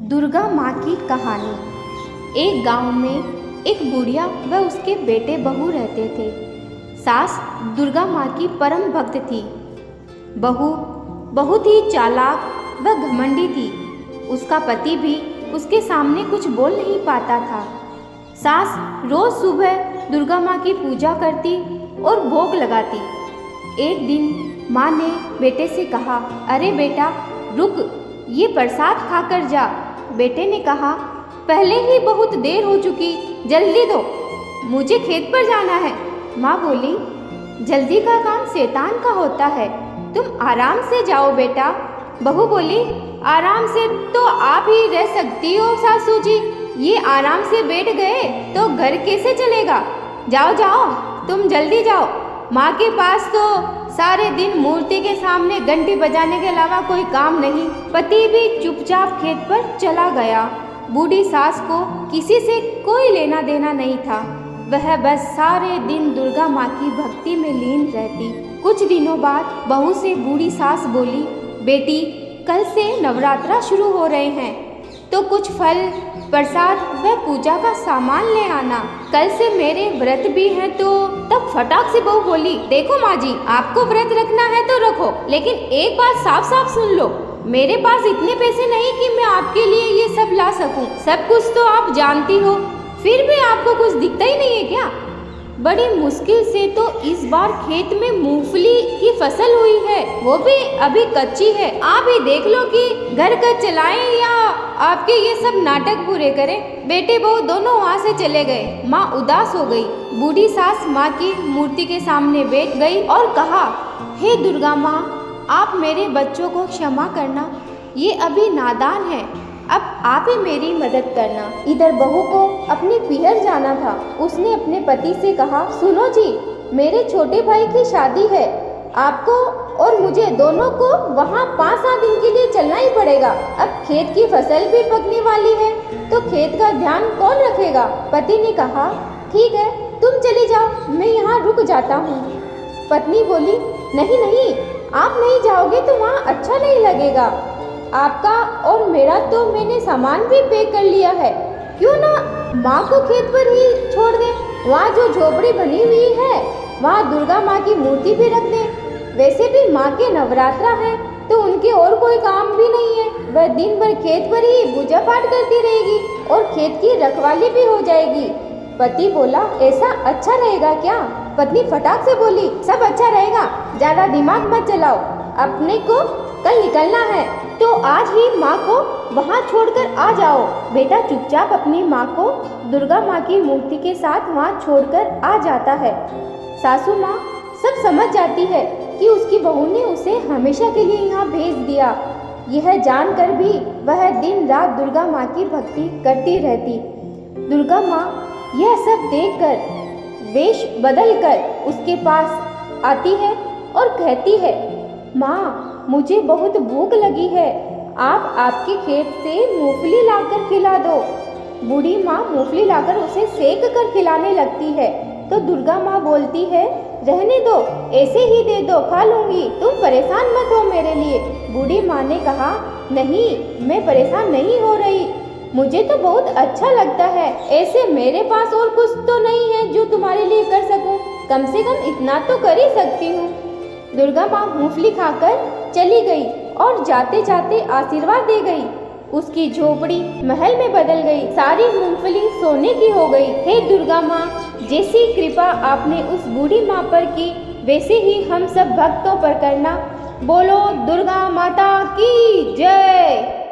दुर्गा माँ की कहानी। एक गांव में एक बुढ़िया व उसके बेटे बहू रहते थे। सास दुर्गा माँ की परम भक्त थी। बहू बहुत ही चालाक व घमंडी थी। उसका पति भी उसके सामने कुछ बोल नहीं पाता था। सास रोज सुबह दुर्गा माँ की पूजा करती और भोग लगाती। एक दिन माँ ने बेटे से कहा, अरे बेटा रुक, ये प्रसाद खाकर जा। बेटे ने कहा, पहले ही बहुत देर हो चुकी, जल्दी दो, मुझे खेत पर जाना है। माँ बोली, जल्दी का काम शैतान का होता है, तुम आराम से जाओ बेटा। बहू बोली, आराम से तो आप ही रह सकती हो सासू जी, ये आराम से बैठ गए तो घर कैसे चलेगा। जाओ जाओ, तुम जल्दी जाओ। माँ के पास तो सारे दिन मूर्ति के सामने घंटी बजाने के अलावा कोई काम नहीं। पति भी चुपचाप खेत पर चला गया। बूढ़ी सास को किसी से कोई लेना देना नहीं था। वह बस सारे दिन दुर्गा माँ की भक्ति में लीन रहती। कुछ दिनों बाद बहू से बूढ़ी सास बोली, बेटी कल से नवरात्रा शुरू हो रहे हैं, तो कुछ फल प्रसाद व पूजा का सामान ले आना। कल से मेरे व्रत भी हैं। तो तब फटाक से बहू बोली, देखो माँ जी, आपको व्रत रखना है तो रखो, लेकिन एक बात साफ साफ सुन लो, मेरे पास इतने पैसे नहीं कि मैं आपके लिए ये सब ला सकूं। सब कुछ तो आप जानती हो, फिर भी आपको कुछ दिखता ही नहीं है क्या। बड़ी मुश्किल से तो इस बार खेत में मूंगफली की फसल हुई है, वो भी अभी कच्ची है। आप ही देख लो कि घर का चलाएं या आपके ये सब नाटक पूरे करें। बेटे बहू दोनों वहाँ से चले गए। माँ उदास हो गई। बूढ़ी सास माँ की मूर्ति के सामने बैठ गई और कहा, हे दुर्गा माँ, आप मेरे बच्चों को क्षमा करना, ये अभी नादान है, अब आप ही मेरी मदद करना। इधर बहू को अपने पीहर जाना था। उसने अपने पति से कहा, सुनो जी, मेरे छोटे भाई की शादी है, आपको और मुझे दोनों को वहाँ 5-7 दिन के लिए चलना ही पड़ेगा। अब खेत की फसल भी पकने वाली है, तो खेत का ध्यान कौन रखेगा। पति ने कहा, ठीक है, तुम चली जाओ, मैं यहाँ रुक जाता हूँ। पत्नी बोली, नहीं नहीं, आप नहीं जाओगे तो वहाँ अच्छा नहीं लगेगा। आपका और मेरा तो मैंने सामान भी पैक कर लिया है, क्यों ना माँ को खेत पर ही छोड़ दें। वहाँ जो झोपड़ी बनी हुई है, वहाँ दुर्गा माँ की मूर्ति भी रख दें। वैसे भी माँ के नवरात्रा है, तो उनके और कोई काम भी नहीं है, वह दिन भर खेत पर ही पूजा पाठ करती रहेगी और खेत की रखवाली भी हो जाएगी। पति बोला, ऐसा अच्छा रहेगा क्या। पत्नी फटाक से बोली, सब अच्छा रहेगा, ज्यादा दिमाग मत चलाओ, अपने को कल निकलना है तो आज ही माँ को वहाँ छोड़कर आ जाओ। बेटा चुपचाप अपनी माँ को दुर्गा माँ की मूर्ति के साथ वहाँ छोड़कर आ जाता है। सासू माँ सब समझ जाती है कि उसकी बहू ने उसे हमेशा के लिए यहाँ भेज दिया। यह जानकर भी वह दिन रात दुर्गा माँ की भक्ति करती रहती। दुर्गा माँ यह सब देखकर वेश बदलकर उसके पास आती है और कहती है, माँ मुझे बहुत भूख लगी है, आप आपके खेत से मूंगफली लाकर खिला दो। बूढ़ी माँ मूंगफली लाकर उसे सेक कर खिलाने लगती है, तो दुर्गा माँ बोलती है, रहने दो, ऐसे ही दे दो, खा लूंगी, तुम परेशान मत हो मेरे लिए। बूढ़ी माँ ने कहा, नहीं, मैं परेशान नहीं हो रही, मुझे तो बहुत अच्छा लगता है, ऐसे मेरे पास और कुछ तो नहीं है जो तुम्हारे लिए कर सकूं, कम से कम इतना तो कर ही सकती हूँ। दुर्गा माँ मूंगफली खाकर चली गई और जाते जाते आशीर्वाद दे गई। उसकी झोपड़ी महल में बदल गई, सारी मूंगफली सोने की हो गई। हे दुर्गा माँ, जैसी कृपा आपने उस बूढ़ी माँ पर की, वैसे ही हम सब भक्तों पर करना। बोलो दुर्गा माता की जय।